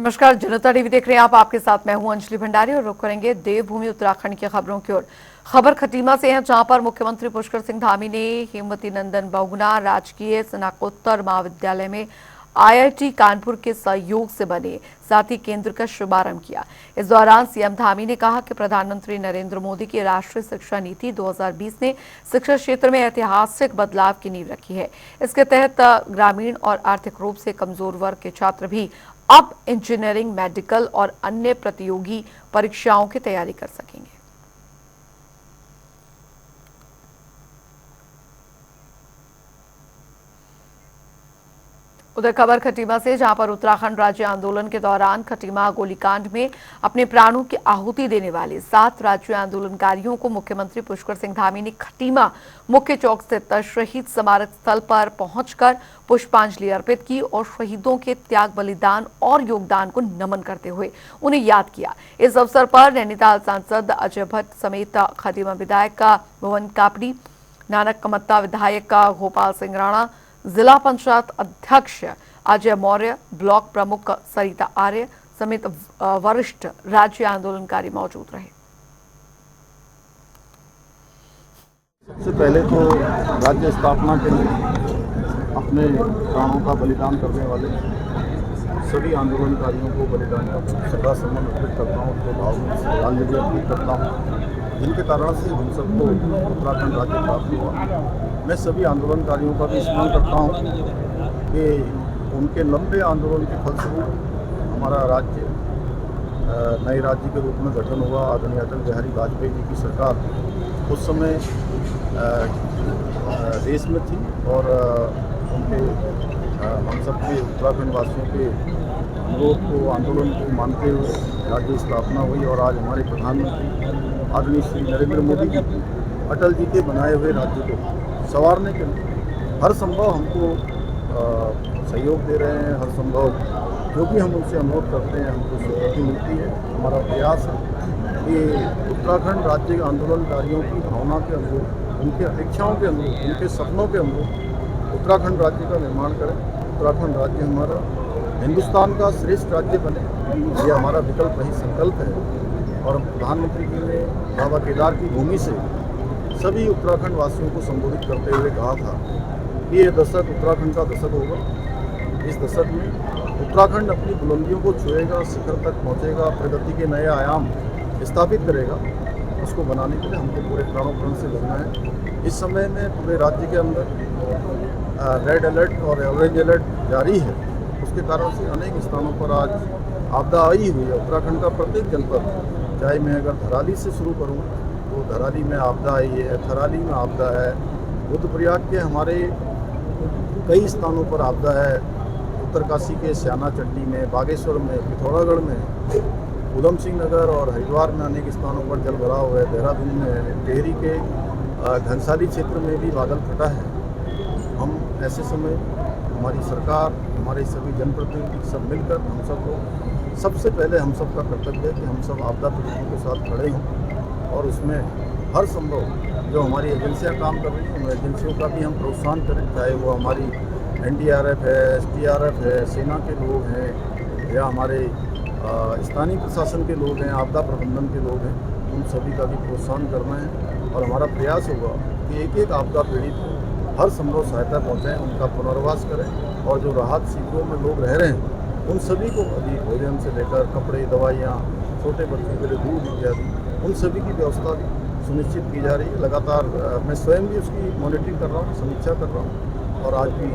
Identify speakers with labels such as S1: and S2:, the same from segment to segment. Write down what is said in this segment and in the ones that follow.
S1: नमस्कार, जनता टीवी देख रहे हैं आप। आपके साथ मैं हूं अंजलि भंडारी और रुक करेंगे देवभूमि उत्तराखंड की खबरों की ओर। खबर खटीमा से है, जहां पर मुख्यमंत्री पुष्कर सिंह धामी ने हेमवती नंदन बहुगुणा राजकीय स्नातकोत्तर महाविद्यालय में आईआईटी कानपुर के सहयोग से बने साथी केंद्र का शुभारंभ किया। इस दौरान सीएम धामी ने कहा कि प्रधानमंत्री नरेंद्र मोदी की राष्ट्रीय शिक्षा नीति 2020 ने शिक्षा क्षेत्र में ऐतिहासिक बदलाव की नींव रखी है। इसके तहत ग्रामीण और आर्थिक रूप से कमजोर वर्ग के छात्र भी अब इंजीनियरिंग, मेडिकल और अन्य प्रतियोगी परीक्षाओं की तैयारी कर सकेंगे। उधर खबर खटीमा से, जहां पर उत्तराखंड राज्य आंदोलन के दौरान खटीमा गोलीकांड में अपने प्राणों की आहुति देने वाले 7 राज्य आंदोलनकारियों को मुख्यमंत्री पुष्कर सिंह धामी ने खटीमा मुख्य चौक स्थित शहीद स्मारक स्थल पर पहुंचकर पुष्पांजलि अर्पित की और शहीदों के त्याग, बलिदान और योगदान को नमन करते हुए उन्हें याद किया। इस अवसर पर नैनीताल सांसद अजय भट्ट समेत खटीमा विधायक भुवन कापड़ी, नानक कमत्ता विधायक गोपाल सिंह राणा, जिला पंचायत अध्यक्ष अजय मौर्य, ब्लॉक प्रमुख सरिता आर्य समेत वरिष्ठ राज्य आंदोलनकारी मौजूद रहे।
S2: सबसे पहले तो राज्य स्थापना के लिए अपने प्राणों का बलिदान करने वाले सभी आंदोलनकारियों को बलिदान का श्रद्धा सुमन अर्पित करता हूँ, उनको भावभीनी श्रद्धांजलि अर्पित करता हूँ, जिनके कारण से हम सबको उत्तराखंड राज्य प्राप्त हुआ। मैं सभी आंदोलनकारियों का भी स्मरण करता हूँ कि उनके लंबे आंदोलन के फलस्वरूप हमारा राज्य नए राज्य के रूप में गठन हुआ। आदरणीय अटल बिहारी वाजपेयी जी की सरकार उस समय देश में थी और उनके हम सब के उत्तराखंड वासियों के अनुरोध को, आंदोलन को मानते हुए राज्य स्थापना हुई और आज हमारे प्रधानमंत्री आदरणीय श्री नरेंद्र मोदी जी अटल जी के बनाए हुए राज्य को संवारने के लिए हर संभव हमको सहयोग दे रहे हैं। हर संभव जो भी हम उनसे अनुरोध करते हैं हमको स्वीकृति मिलती है। हमारा प्रयास है कि उत्तराखंड राज्य के आंदोलनकारियों की भावना के अनुरूप, उनके अपेक्षाओं के अनुरूप, उनके सपनों के अनुरूप उत्तराखंड राज्य का निर्माण करें। उत्तराखंड राज्य हमारा हिंदुस्तान का श्रेष्ठ राज्य बने, ये हमारा विकल्प रही संकल्प है। और प्रधानमंत्री जी ने बाबा केदार की भूमि से सभी उत्तराखंड वासियों को संबोधित करते हुए कहा था कि ये दशक उत्तराखंड का दशक होगा। इस दशक में उत्तराखंड अपनी बुलंदियों को छुएगा, शिखर तक पहुंचेगा, प्रगति के नए आयाम स्थापित करेगा। उसको बनाने के लिए हमको पूरे प्राणों प्रण से लगना है। इस समय में पूरे राज्य के अंदर रेड अलर्ट और ऑरेंज अलर्ट जारी है। उसके कारण से अनेक स्थानों पर आज आपदा आई हुई है। उत्तराखंड का प्रत्येक जनपद, चाहे मैं अगर धराली से शुरू करूँ तो धराली में आपदा आई है, थराली में आपदा है, रुद्रप्रयाग के हमारे कई स्थानों पर आपदा है, उत्तरकाशी के स्याना चट्टी में, बागेश्वर में, पिथौरागढ़ में, उधम सिंह नगर और हरिद्वार में अनेक स्थानों पर जल भराव है, देहरादून में, टिहरी के घनसाली क्षेत्र में भी बादल फटा है। हम ऐसे समय हमारी सरकार, हमारे सभी जनप्रतिनिधि सब मिलकर हम सबको सबसे पहले हम सब का कर्तव्य है कि हम सब आपदा पीड़ितों के साथ खड़े हों और उसमें हर संभव जो हमारी एजेंसियां काम कर रही हैं उन एजेंसियों का भी हम प्रोत्साहन करें, चाहे वो हमारी एनडीआरएफ है, एसडीआरएफ है, सेना के लोग हैं या हमारे स्थानीय प्रशासन के लोग हैं, आपदा प्रबंधन के लोग हैं, उन सभी का भी प्रोत्साहन करना है। और हमारा प्रयास होगा कि एक एक आपदा पीड़ित को हर संभव सहायता पहुँचाएँ, उनका पुनर्वास करें और जो राहत शिविरों में लोग रह रहे हैं उन सभी को अभी भोजन से लेकर कपड़े, दवाइयाँ, छोटे बच्चों के लिए दूध इत्यादि, उन सभी की व्यवस्था भी सुनिश्चित की जा रही है। लगातार मैं स्वयं भी उसकी मॉनिटरिंग कर रहा हूँ, समीक्षा कर रहा हूँ और आज भी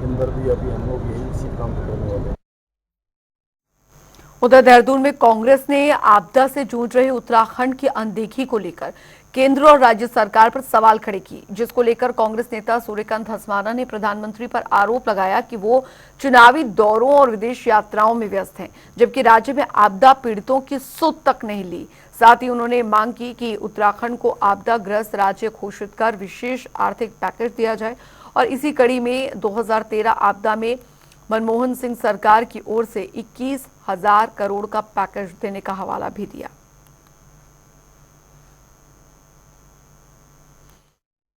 S2: अंदर भी अभी हम लोग यही इसी काम को करने वाले हैं।
S1: उधर देहरादून में कांग्रेस ने आपदा से जूझ रहे उत्तराखंड की अनदेखी को लेकर केंद्र और राज्य सरकार पर सवाल खड़े किए, जिसको लेकर कांग्रेस नेता सूर्यकांत धस्माना ने प्रधानमंत्री पर आरोप लगाया कि वो चुनावी दौरों और विदेश यात्राओं में व्यस्त हैं, जबकि राज्य में आपदा पीड़ितों की सुध तक नहीं ली। साथ ही उन्होंने मांग की कि उत्तराखंड को आपदाग्रस्त राज्य घोषित कर विशेष आर्थिक पैकेज दिया जाए। और इसी कड़ी में 2013 आपदा में मनमोहन सिंह सरकार की ओर से 21,000 करोड़ का पैकेज देने का हवाला भी दिया।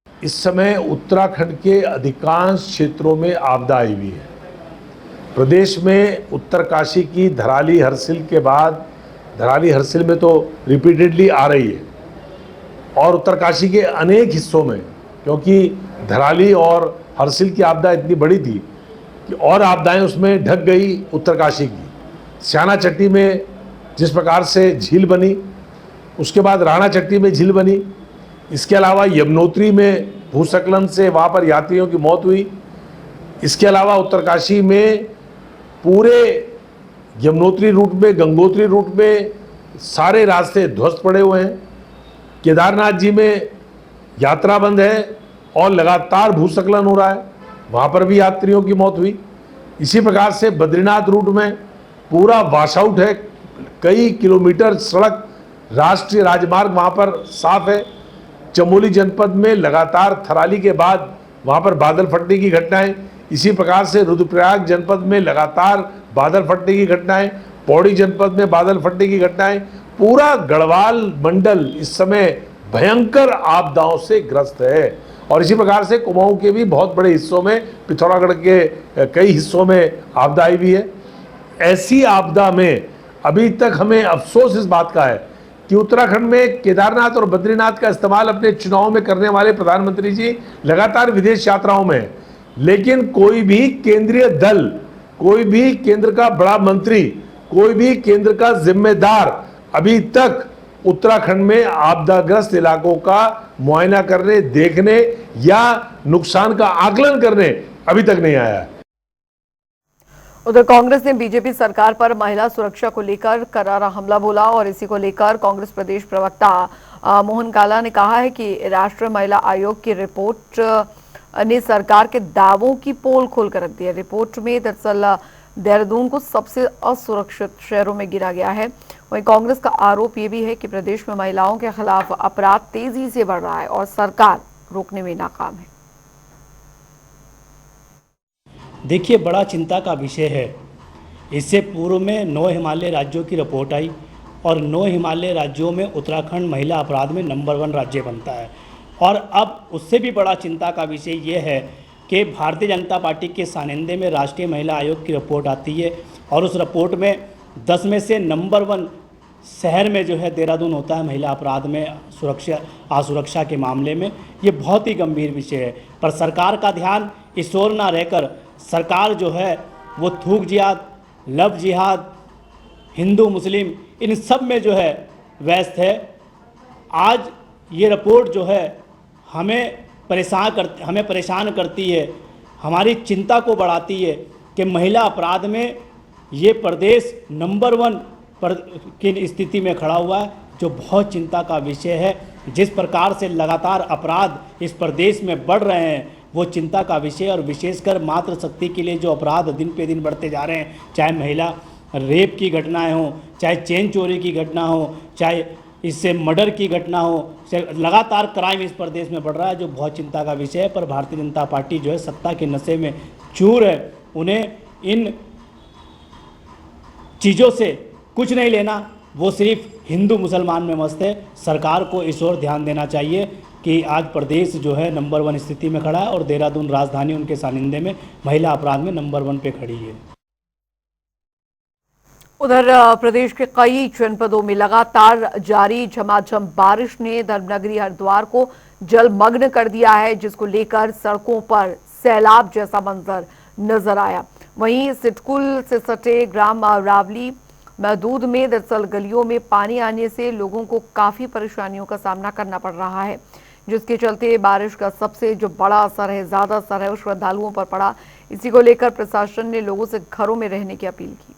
S3: इस समय उत्तराखंड के अधिकांश क्षेत्रों में आपदा आई हुई है। प्रदेश में उत्तरकाशी की धराली हरसिल के बाद, धराली हरसिल में तो रिपीटेडली आ रही है, और उत्तरकाशी के अनेक हिस्सों में, क्योंकि धराली और हरसिल की आपदा इतनी बड़ी थी कि और आपदाएं उसमें ढक गई उत्तरकाशी की। स्याना चट्टी में जिस प्रकार से झील बनी, उसके बाद राणा चट्टी में झील बनी, इसके अलावा यमुनोत्री में भूस्खलन से वहाँ पर यात्रियों की मौत हुई। इसके अलावा उत्तरकाशी में पूरे यमुनोत्री रूट में, गंगोत्री रूट में सारे रास्ते ध्वस्त पड़े हुए हैं। केदारनाथ जी में यात्रा बंद है और लगातार भूस्खलन हो रहा है, वहाँ पर भी यात्रियों की मौत हुई। इसी प्रकार से बद्रीनाथ रूट में पूरा वॉशआउट है, कई किलोमीटर सड़क, राष्ट्रीय राजमार्ग वहाँ पर साफ है। चमोली जनपद में लगातार थराली के बाद वहाँ पर बादल फटने की घटनाएं, इसी प्रकार से रुद्रप्रयाग जनपद में लगातार बादल फटने की घटनाएं, पौड़ी जनपद में बादल फटने की घटनाएं, पूरा गढ़वाल मंडल इस समय भयंकर आपदाओं से ग्रस्त है। और इसी प्रकार से कुमाऊं के भी बहुत बड़े हिस्सों में, पिथौरागढ़ के कई हिस्सों में आपदा आई भी है। ऐसी आपदा में अभी तक हमें अफसोस इस बात का है कि उत्तराखंड में केदारनाथ और बद्रीनाथ का इस्तेमाल अपने चुनाव में करने वाले प्रधानमंत्री जी लगातार विदेश यात्राओं में हैं, लेकिन कोई भी केंद्रीय दल, कोई भी केंद्र का बड़ा मंत्री, कोई भी केंद्र का जिम्मेदार अभी तक उत्तराखंड में आपदाग्रस्त इलाकों का मुआयना करने, देखने या नुकसान का आकलन करने अभी तक नहीं आया है।
S1: उधर कांग्रेस ने बीजेपी सरकार पर महिला सुरक्षा को लेकर करारा हमला बोला और इसी को लेकर कांग्रेस प्रदेश प्रवक्ता मोहन काला ने कहा है कि राष्ट्रीय महिला आयोग की रिपोर्ट ने सरकार के दावों की पोल खोलकर रख दी है। रिपोर्ट में दरअसल देहरादून को सबसे असुरक्षित शहरों में गिना गया है। वहीं कांग्रेस का आरोप ये भी है कि प्रदेश में महिलाओं के खिलाफ अपराध तेजी से बढ़ रहा है और सरकार रोकने में नाकाम है।
S4: देखिए, बड़ा चिंता का विषय है। इससे पूर्व में 9 हिमालय राज्यों की रिपोर्ट आई और 9 हिमालय राज्यों में उत्तराखंड महिला अपराध में नंबर 1 राज्य बनता है। और अब उससे भी बड़ा चिंता का विषय ये है कि भारतीय जनता पार्टी के सानिध्य में राष्ट्रीय महिला आयोग की रिपोर्ट आती है और उस रिपोर्ट में 10 में से नंबर 1 शहर में जो है देहरादून होता है महिला अपराध में, असुरक्षा के मामले में। ये बहुत ही गंभीर विषय है, पर सरकार का ध्यान इस ओर ना रहकर सरकार जो है वो थूक जिहाद, लव जिहाद, हिंदू मुस्लिम, इन सब में जो है व्यस्त है। आज ये रिपोर्ट जो है हमें परेशान करती है, हमारी चिंता को बढ़ाती है कि महिला अपराध में ये प्रदेश नंबर 1 की स्थिति में खड़ा हुआ है, जो बहुत चिंता का विषय है। जिस प्रकार से लगातार अपराध इस प्रदेश में बढ़ रहे हैं वो चिंता का विषय, और विशेषकर मातृशक्ति के लिए जो अपराध दिन पे दिन बढ़ते जा रहे हैं, चाहे महिला रेप की घटनाएं हों, चाहे चेन चोरी की घटना हो, चाहे इससे मर्डर की घटना हो, लगातार क्राइम इस प्रदेश में बढ़ रहा है, जो बहुत चिंता का विषय है। पर भारतीय जनता पार्टी जो है सत्ता के नशे में चूर है, उन्हें इन चीज़ों से कुछ नहीं लेना, वो सिर्फ हिंदू मुसलमान में मस्त है। सरकार को इस ओर ध्यान देना चाहिए कि आज प्रदेश जो है नंबर 1 स्थिति में खड़ा है और देहरादून राजधानी उनके सानिध्य में महिला अपराध में नंबर 1 पे खड़ी है।
S1: उधर प्रदेश के कई जनपदों में लगातार जारी झमाझम बारिश ने धर्मनगरी हरिद्वार को जलमग्न कर दिया है, जिसको लेकर सड़कों पर सैलाब जैसा मंजर नजर आया। वहीं सिटकुल से सटे ग्राम रावली महदूद में दरअसल गलियों में पानी आने से लोगों को काफी परेशानियों का सामना करना पड़ रहा है, जिसके चलते बारिश का सबसे जो बड़ा असर है, ज्यादा असर है, वो श्रद्धालुओं पर पड़ा। इसी को लेकर प्रशासन ने लोगों से घरों में रहने की अपील की।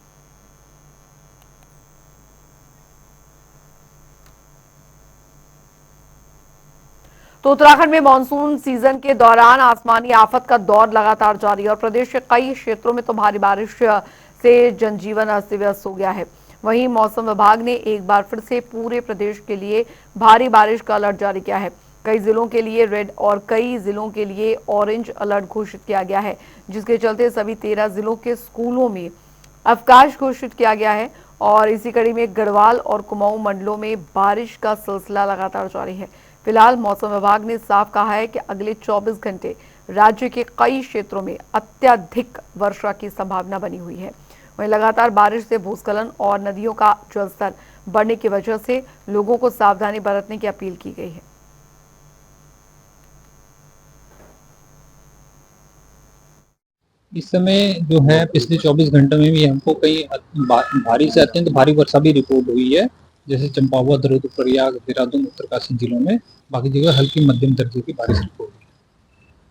S1: तो उत्तराखंड में मानसून सीजन के दौरान आसमानी आफत का दौर लगातार जारी है और प्रदेश के कई क्षेत्रों में तो भारी बारिश से जनजीवन अस्त व्यस्त हो गया है। वहीं मौसम विभाग ने एक बार फिर से पूरे प्रदेश के लिए भारी बारिश का अलर्ट जारी किया है। कई जिलों के लिए रेड और कई जिलों के लिए ऑरेंज अलर्ट घोषित किया गया है, जिसके चलते सभी 13 जिलों के स्कूलों में अवकाश घोषित किया गया है। और इसी कड़ी में गढ़वाल और कुमाऊं मंडलों में बारिश का सिलसिला लगातार जारी है। फिलहाल मौसम विभाग ने साफ कहा है कि अगले 24 घंटे राज्य के कई क्षेत्रों में अत्यधिक वर्षा की संभावना बनी हुई है। वहीं लगातार बारिश से भूस्खलन और नदियों का जलस्तर बढ़ने की वजह से लोगों को सावधानी बरतने की अपील की गई है।
S5: इस समय जो है पिछले 24 घंटों में भी हमको कई भारी से अत्यंत भारी वर्षा भी रिपोर्ट हुई है, जैसे चंपावत, रुद्रप्रयाग, देहरादून, उत्तरकाशी जिलों में। बाकी जगह हल्की मध्यम दर्जे की बारिश रिपोर्ट हुई।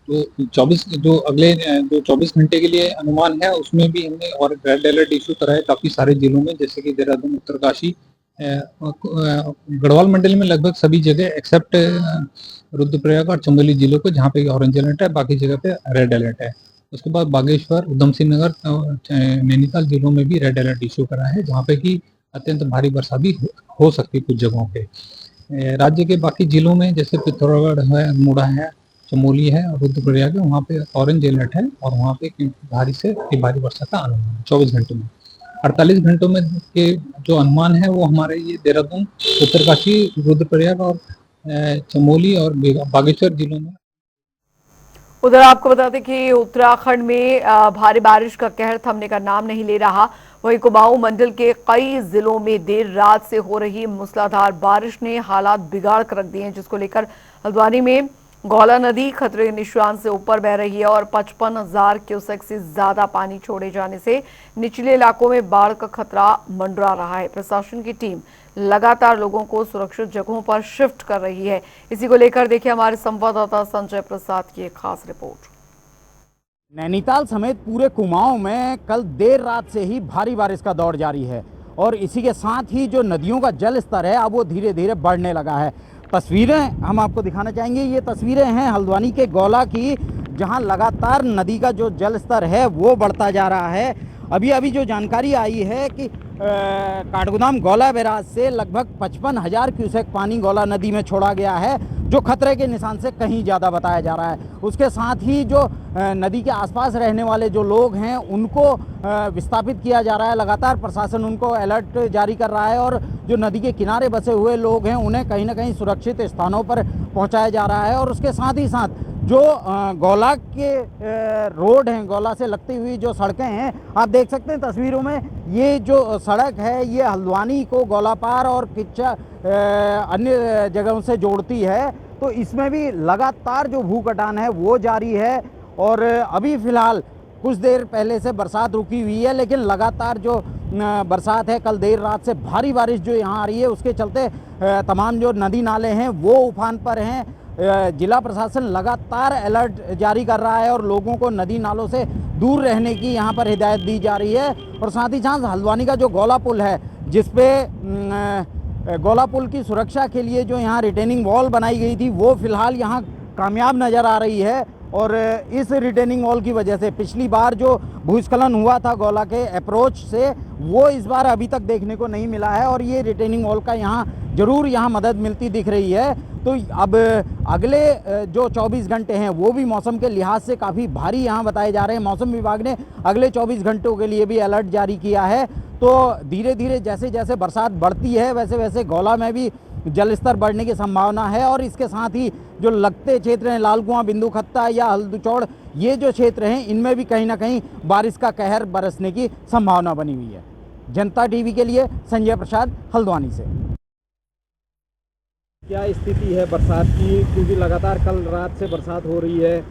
S5: तो 24 घंटे के लिए अनुमान है, उसमें भी हमने और रेड अलर्ट इशू करा है काफ़ी सारे जिलों में, जैसे कि देहरादून, उत्तरकाशी, गढ़वाल मंडल में लगभग सभी जगह एक्सेप्ट रुद्रप्रयाग और चमोली जिलों को, जहाँ पे ऑरेंज अलर्ट है, बाकी जगह पे रेड अलर्ट है। उसके बाद बागेश्वर, उधम सिंह नगर, नैनीताल जिलों में भी रेड अलर्ट इशू करा है, जहाँ पे कि अत्यंत भारी वर्षा भी हो सकती है कुछ जगहों पे। राज्य के बाकी जिलों में जैसे पिथौरागढ़ है, अल्मोड़ा है, चमोली है और रुद्रप्रयाग है, वहाँ पे ऑरेंज अलर्ट है और वहाँ पे भारी से भारी वर्षा का अनुमान है 24 घंटों में। 48 घंटों में के जो अनुमान है वो हमारे ये देहरादून, उत्तरकाशी, रुद्रप्रयाग और चमोली और बागेश्वर जिलों में।
S1: उधर आपको बता दें कि उत्तराखंड में भारी बारिश का कहर थमने का नाम नहीं ले रहा। वहीं कुमाऊं मंडल के कई जिलों में देर रात से हो रही मूसलाधार बारिश ने हालात बिगाड़ कर रख दिए हैं, जिसको लेकर हल्द्वानी में गौला नदी खतरे के निशान से ऊपर बह रही है और 55,000 क्यूसेक से ज्यादा पानी छोड़े जाने से निचले इलाकों में बाढ़ का खतरा मंडरा रहा है। प्रशासन की टीम लगातार लोगों को सुरक्षित जगहों पर शिफ्ट कर रही है। इसी को लेकर देखिए हमारे संवाददाता संजय प्रसाद की एक खास रिपोर्ट।
S6: नैनीताल समेत पूरे कुमाऊं में कल देर रात से ही भारी बारिश का दौर जारी है और इसी के साथ ही जो नदियों का जल स्तर है अब वो धीरे धीरे बढ़ने लगा है। तस्वीरें हम आपको दिखाना चाहेंगे। ये तस्वीरें हैं हल्द्वानी के गौला की, जहां लगातार नदी का जो जल स्तर है वो बढ़ता जा रहा है। अभी जो जानकारी आई है कि काठगोदाम गौला बैराज से लगभग 55,000 क्यूसेक पानी गौला नदी में छोड़ा गया है, जो खतरे के निशान से कहीं ज़्यादा बताया जा रहा है। उसके साथ ही जो नदी के आसपास रहने वाले जो लोग हैं उनको विस्थापित किया जा रहा है। लगातार प्रशासन उनको अलर्ट जारी कर रहा है और जो नदी के किनारे बसे हुए लोग हैं उन्हें कहीं ना कहीं सुरक्षित स्थानों पर पहुंचाया जा रहा है। और उसके साथ ही साथ जो गौला के रोड हैं, गौला से लगती हुई जो सड़कें हैं, आप देख सकते हैं तस्वीरों में, ये जो सड़क है ये हल्द्वानी को गौलापार और किच्चा अन्य जगहों से जोड़ती है। तो इसमें भी लगातार जो भू कटान है वो जारी है और अभी फ़िलहाल कुछ देर पहले से बरसात रुकी हुई है, लेकिन लगातार जो बरसात है, कल देर रात से भारी बारिश जो यहाँ आ रही है उसके चलते तमाम जो नदी नाले हैं वो उफान पर हैं। जिला प्रशासन लगातार अलर्ट जारी कर रहा है और लोगों को नदी नालों से दूर रहने की यहाँ पर हिदायत दी जा रही है। और साथ ही साथ हल्द्वानी का जो गौला पुल है, जिसपे गौला पुल की सुरक्षा के लिए जो यहाँ रिटेनिंग वॉल बनाई गई थी वो फिलहाल यहाँ कामयाब नज़र आ रही है। और इस रिटेनिंग वॉल की वजह से पिछली बार जो भूस्खलन हुआ था गौला के अप्रोच से, वो इस बार अभी तक देखने को नहीं मिला है और ये रिटेनिंग वॉल का यहाँ ज़रूर यहाँ मदद मिलती दिख रही है। तो अब अगले जो 24 घंटे हैं वो भी मौसम के लिहाज से काफ़ी भारी यहाँ बताए जा रहे हैं। मौसम विभाग ने अगले 24 घंटों के लिए भी अलर्ट जारी किया है। तो धीरे धीरे जैसे जैसे बरसात बढ़ती है वैसे वैसे गौला में भी जल स्तर बढ़ने की संभावना है। और इसके साथ ही जो लगते क्षेत्र हैं, लालकुआं, बिंदु खत्ता या हल्दुचौड़, ये जो क्षेत्र हैं इनमें भी कहीं ना कहीं बारिश का कहर बरसने की संभावना बनी हुई है। जनता टीवी के लिए संजय प्रसाद, हल्द्वानी से। क्या स्थिति है बरसात की, क्योंकि लगातार कल रात से बरसात हो रही है,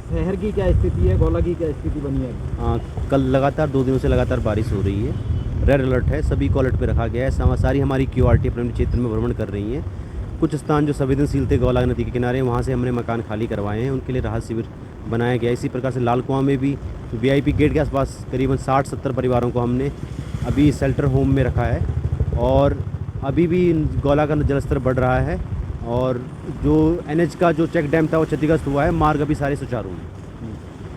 S6: शहर की क्या स्थिति है, गौला की क्या स्थिति बनी है?
S7: कल लगातार 2 दिनों से लगातार बारिश हो रही है। रेड अलर्ट है, सभी को अलर्ट पे रखा गया है। सारी हमारी QRT अपने क्षेत्र में भ्रमण कर रही हैं। कुछ स्थान जो संवेदनशील थे गौला नदी के किनारे, वहाँ से हमने मकान खाली करवाए हैं, उनके लिए राहत शिविर बनाया गया। इसी प्रकार से लालकुआं में भी VIP गेट के आसपास करीबन 60-70 परिवारों को हमने अभी शेल्टर होम में रखा है। और अभी भी गौला का जलस्तर बढ़ रहा है और जो NH का जो चेक डैम था वो क्षतिग्रस्त हुआ है। मार्ग अभी सारे सुचारू हैं।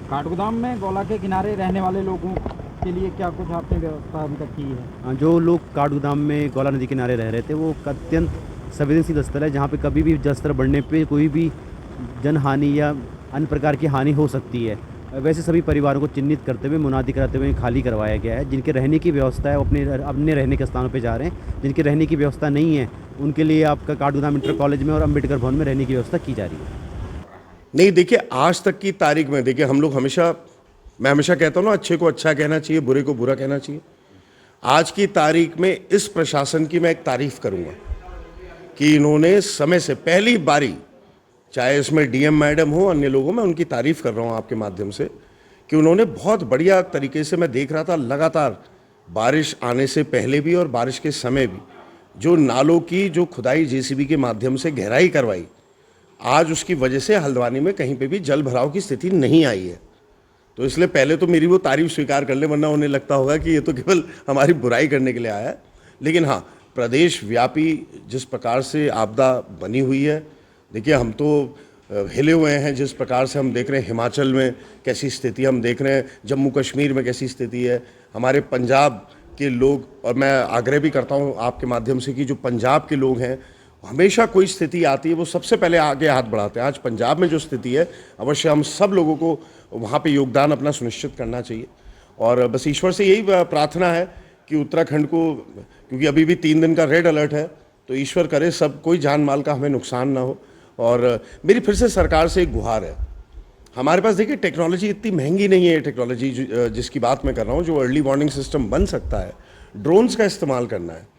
S6: काठगोदाम में गौला के किनारे रहने वाले लोगों के लिए क्या कुछ आपने व्यवस्था अभी तक की है?
S7: जो लोग काठगोदाम में गौला नदी किनारे रह रहे थे वो अत्यंत संवेदनशील स्थल है, जहाँ पे कभी भी जलस्तर बढ़ने पे कोई भी जनहानि या अन्य प्रकार की हानि हो सकती है। वैसे सभी परिवारों को चिन्हित करते हुए, मुनादी कराते हुए खाली करवाया गया है। जिनके रहने की व्यवस्था है वो अपने रहने के स्थानों पे जा रहे हैं। जिनके रहने की व्यवस्था नहीं है उनके लिए आपका काठगोदाम इंटर कॉलेज में और अम्बेडकर भवन में रहने की व्यवस्था की जा रही है।
S8: नहीं, देखिए आज तक की तारीख में देखिए हम लोग मैं हमेशा कहता हूँ ना, अच्छे को अच्छा कहना चाहिए, बुरे को बुरा कहना चाहिए। आज की तारीख में इस प्रशासन की मैं एक तारीफ करूँगा कि इन्होंने समय से पहली बारी, चाहे इसमें डीएम मैडम हो, अन्य लोगों, मैं उनकी तारीफ कर रहा हूँ आपके माध्यम से, कि उन्होंने बहुत बढ़िया तरीके से, मैं देख रहा था लगातार बारिश आने से पहले भी और बारिश के समय भी, जो नालों की जो खुदाई जेसीबी के माध्यम से गहराई करवाई, आज उसकी वजह से हल्द्वानी में कहीं पे भी जल भराव की स्थिति नहीं आई है। तो इसलिए पहले तो मेरी वो तारीफ स्वीकार कर ले, वरना उन्हें लगता होगा कि ये तो केवल हमारी बुराई करने के लिए आया है। लेकिन हाँ, प्रदेश व्यापी जिस प्रकार से आपदा बनी हुई है, देखिए हम तो हिले हुए हैं। जिस प्रकार से हम देख रहे हैं हिमाचल में कैसी स्थिति हम देख रहे हैं, जम्मू कश्मीर में कैसी स्थिति है, हमारे पंजाब के लोग, और मैं आग्रह भी करता हूँ आपके माध्यम से कि जो पंजाब के लोग हैं, हमेशा कोई स्थिति आती है वो सबसे पहले आगे हाथ बढ़ाते हैं। आज पंजाब में जो स्थिति है, अवश्य हम सब लोगों को वहाँ पे योगदान अपना सुनिश्चित करना चाहिए। और बस ईश्वर से यही प्रार्थना है कि उत्तराखंड को, क्योंकि अभी भी 3 दिन का रेड अलर्ट है, तो ईश्वर करे सब कोई जान माल का हमें नुकसान ना हो। और मेरी फिर से सरकार से एक गुहार है, हमारे पास देखिए टेक्नोलॉजी इतनी महंगी नहीं है, टेक्नोलॉजी जिसकी बात मैं कर रहा हूँ, जो अर्ली वार्निंग सिस्टम बन सकता है, ड्रोन्स का इस्तेमाल करना है।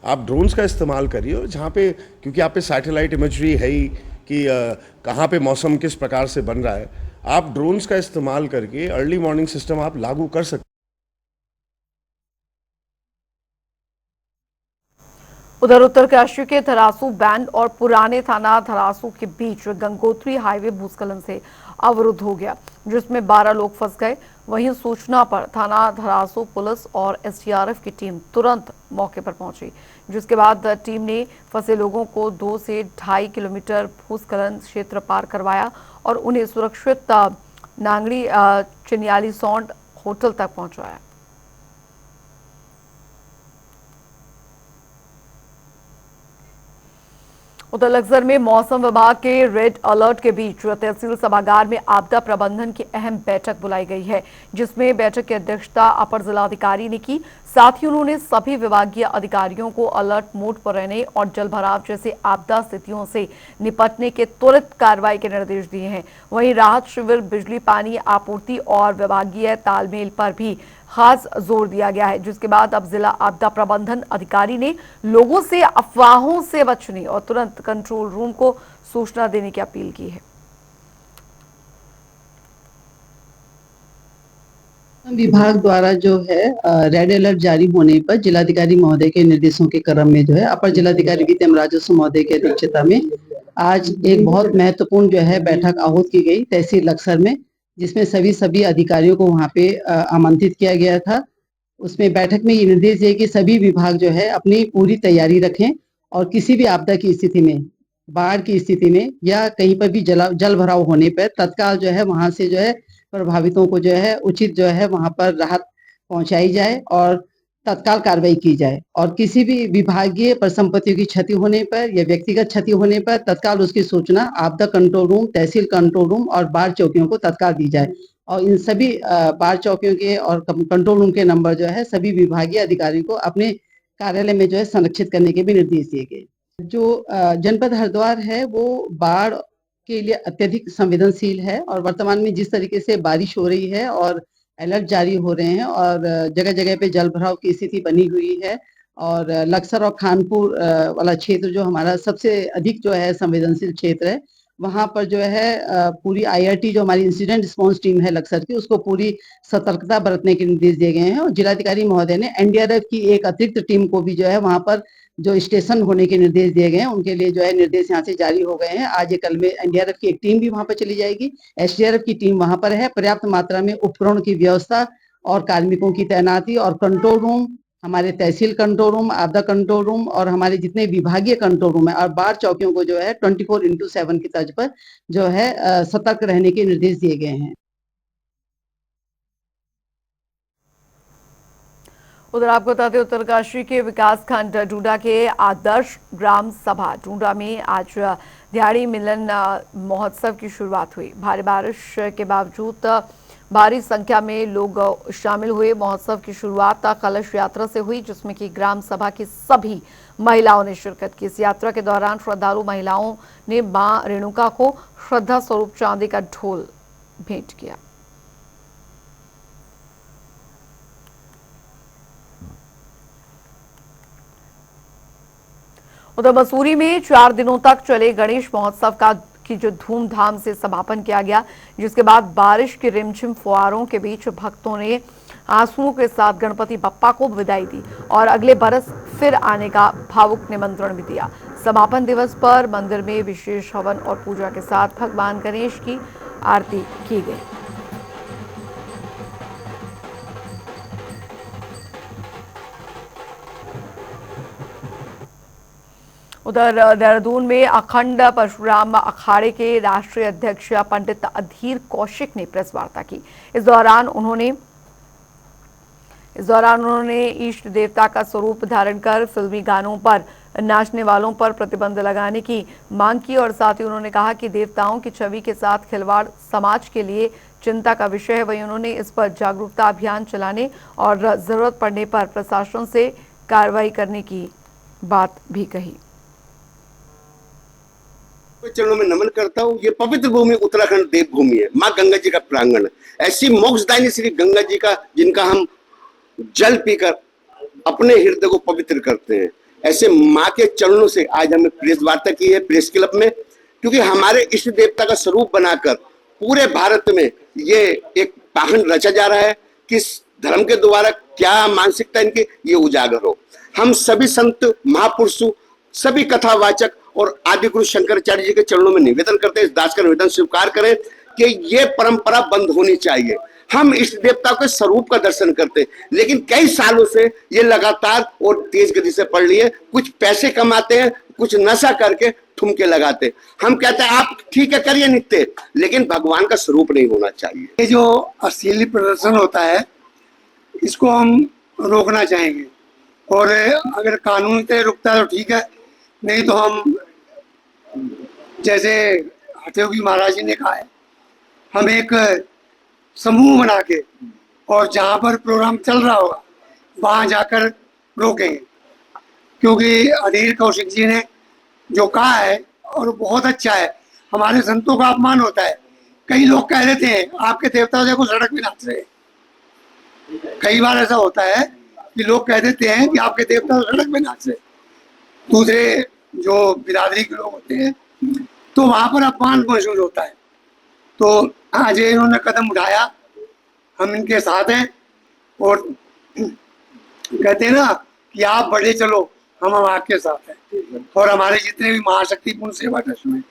S8: आप ड्रोन्स का इस्तेमाल करिए, और जहाँ पे, क्योंकि आप पे सैटेलाइट इमेजरी है ही कि कहाँ पे मौसम किस प्रकार से बन रहा है, आप ड्रोन्स का इस्तेमाल करके अर्ली वार्निंग सिस्टम आप लागू कर सकते।
S1: उधर उत्तरकाशी के धरासू बैंड और पुराने थाना धरासू के बीच गंगोत्री हाईवे भूस्खलन से अवरुद्ध हो गया, जिसमें 12 लोग फंस गए। वहीं सूचना पर थाना धरासू पुलिस और एसडीआरएफ की टीम तुरंत मौके पर पहुंची, जिसके बाद टीम ने फंसे लोगों को 2 से 2.5 किलोमीटर भूस्खलन क्षेत्र पार करवाया और उन्हें सुरक्षित नांगड़ी चिनियाली सौंड होटल तक पहुंचाया। उधर लक्सर में मौसम विभाग के रेड अलर्ट के बीच तहसील सभागार में आपदा प्रबंधन की अहम बैठक बुलाई गई है, जिसमें बैठक की अध्यक्षता अपर जिलाधिकारी ने की। साथ ही उन्होंने सभी विभागीय अधिकारियों को अलर्ट मोड पर रहने और जलभराव जैसे आपदा स्थितियों से निपटने के त्वरित कार्रवाई के निर्देश दिए हैं। वहीं राहत शिविर, बिजली पानी आपूर्ति और विभागीय तालमेल पर भी खास जोर दिया गया है, जिसके बाद अब जिला आपदा प्रबंधन अधिकारी ने लोगों से अफवाहों से बचने और तुरंत कंट्रोल रूम को सूचना देने की अपील की है।
S9: विभाग द्वारा जो है रेड अलर्ट जारी होने पर जिलाधिकारी महोदय के निर्देशों के क्रम में जो है अपर जिलाधिकारी विद्यम राजस्व महोदय की अध्यक्षता में आज एक बहुत महत्वपूर्ण जो है बैठक आहूत की गई तहसील लक्सर में, जिसमें सभी अधिकारियों को वहां पे आमंत्रित किया गया था। उसमें बैठक में ये निर्देश दिए कि सभी विभाग जो है अपनी पूरी तैयारी रखें और किसी भी आपदा की स्थिति में, बाढ़ की स्थिति में या कहीं पर भी जल भराव होने पर तत्काल जो है वहां से जो है प्रभावितों को जो है उचित जो है वहां पर राहत पहुंचाई जाए और तत्काल कार्रवाई की जाए। और किसी भी विभागीय परिसंपत्तियों की क्षति होने पर या व्यक्तिगत क्षति होने पर तत्काल उसकी सूचना आपदा कंट्रोल रूम, तहसील कंट्रोल रूम और बाढ़ चौकियों को तत्काल दी जाए। और इन सभी बाढ़ चौकियों के और कंट्रोल रूम के नंबर जो है सभी विभागीय अधिकारियों को अपने कार्यालय में जो है संरक्षित करने के भी निर्देश दिए गए। जो जनपद हरिद्वार है वो बाढ़ के लिए अत्यधिक संवेदनशील है और वर्तमान में जिस तरीके से बारिश हो रही है और अलर्ट जारी हो रहे हैं और जगह जगह पे जल भराव की स्थिति बनी हुई है और लक्सर और खानपुर वाला क्षेत्र जो हमारा सबसे अधिक जो है संवेदनशील क्षेत्र है, वहां पर जो है पूरी IRT जो हमारी इंसिडेंट रिस्पांस टीम है लक्सर की, उसको पूरी सतर्कता बरतने के निर्देश दिए गए हैं। और जिलाधिकारी महोदय ने NDRF की एक अतिरिक्त टीम को भी जो है वहां पर जो स्टेशन होने के निर्देश दिए गए हैं उनके लिए जो है निर्देश यहाँ से जारी हो गए हैं। आज कल में NDRF की एक टीम भी वहां पर चली जाएगी, SDRF की टीम वहां पर है। पर्याप्त मात्रा में उपकरणों की व्यवस्था और कार्मिकों की तैनाती और कंट्रोल रूम, हमारे तहसील कंट्रोल रूम, आपदा कंट्रोल रूम और हमारे जितने विभागीय कंट्रोल रूम है और बाढ़ चौकियों को जो है 24/7 की तर्ज पर जो है सतर्क रहने के निर्देश दिए गए हैं।
S1: उधर आपको बता दें, उत्तरकाशी के विकास खंड डूडा के आदर्श ग्राम सभा डूडा में आज दिहाड़ी मिलन महोत्सव की शुरुआत हुई। भारी बारिश के बावजूद भारी संख्या में लोग शामिल हुए। महोत्सव की शुरुआत कलश यात्रा से हुई, जिसमें कि ग्राम सभा की सभी महिलाओं ने शिरकत की। इस यात्रा के दौरान श्रद्धालु महिलाओं ने मां रेणुका को श्रद्धा स्वरूप चांदी का ढोल भेंट किया। उधर मसूरी में 4 दिनों तक चले गणेश महोत्सव की जो धूमधाम से समापन किया गया, जिसके बाद बारिश की रिमझिम फुहारों के बीच भक्तों ने आंसुओं के साथ गणपति बप्पा को विदाई दी और अगले बरस फिर आने का भावुक निमंत्रण भी दिया। समापन दिवस पर मंदिर में विशेष हवन और पूजा के साथ भगवान गणेश की आरती की गई। उधर देहरादून में अखंड परशुराम अखाड़े के राष्ट्रीय अध्यक्ष पंडित अधीर कौशिक ने प्रेस वार्ता की। इस दौरान उन्होंने इष्ट देवता का स्वरूप धारण कर फिल्मी गानों पर नाचने वालों पर प्रतिबंध लगाने की मांग की और साथ ही उन्होंने कहा कि देवताओं की छवि के साथ खिलवाड़ समाज के लिए चिंता का विषय है। वहीं उन्होंने इस पर जागरूकता अभियान चलाने और जरूरत पड़ने पर प्रशासन से कार्रवाई करने की बात भी कही।
S10: चरणों में नमन करता हूँ। ये पवित्र भूमि उत्तराखंड देवभूमि है, माँ गंगा जी का प्रांगण है। ऐसी मोक्षदायिनी श्री गंगा जी का, जिनका हम जल पीकर अपने हृदय को पवित्र करते हैं, ऐसे माँ के चरणों से आज हमें प्रेस वार्ता की है प्रेस क्लब में, क्योंकि हमारे इष्ट देवता का स्वरूप बनाकर पूरे भारत में ये एक पाखंड रचा जा रहा है। किस धर्म के द्वारा क्या मानसिकता इनकी, ये उजागर हो। हम सभी संत महापुरुषों, सभी कथावाचक और आदि गुरु शंकराचार्य जी के चरणों में निवेदन करते हैं, इस दास का निवेदन स्वीकार करें कि ये परंपरा बंद होनी चाहिए। हम इष्ट देवता के स्वरूप का दर्शन करते हैं, लेकिन कई सालों से ये लगातार और तेज गति से पड़ रही है। कुछ पैसे कमाते हैं, कुछ नशा करके ठुमके लगाते। हम कहते हैं आप ठीक है करिए नित्य, लेकिन भगवान का स्वरूप नहीं होना चाहिए।
S11: ये जो अश्लील प्रदर्शन होता है, इसको हम रोकना चाहेंगे और अगर कानून से रुकता है तो ठीक है, नहीं तो हम जैसे हठयोगी महाराज जी ने कहा है, हम एक समूह बना के और जहाँ पर प्रोग्राम चल रहा होगा वहाँ जाकर रोकेंगे, क्योंकि अधीर कौशिक जी ने जो कहा है और बहुत अच्छा है। हमारे संतों का अपमान होता है। कई लोग कह देते हैं आपके देवता देखो सड़क पे नाच रहे हैं। कई बार ऐसा होता है कि लोग कह देते हैं कि आपके देवता सड़क पे नाच रहे, दूसरे जो बिरादरी के लोग होते हैं, तो वहाँ पर अपमान महसूस होता है। तो आज इन्होंने कदम उठाया, हम इनके साथ हैं और कहते हैं ना कि आप बढ़े चलो, हम आपके साथ हैं। और हमारे जितने भी महाशक्तिपूर्ण सेवा ट्रस्ट में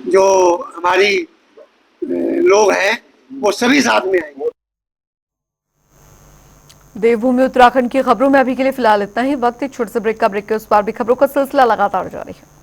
S11: जो हमारी लोग हैं, वो सभी साथ में आएंगे।
S1: देवभूमि उत्तराखंड की खबरों में अभी के लिए फिलहाल इतना ही। वक्त एक छोटे से ब्रेक का। ब्रेक के उस पार भी खबरों का सिलसिला लगातार जारी है।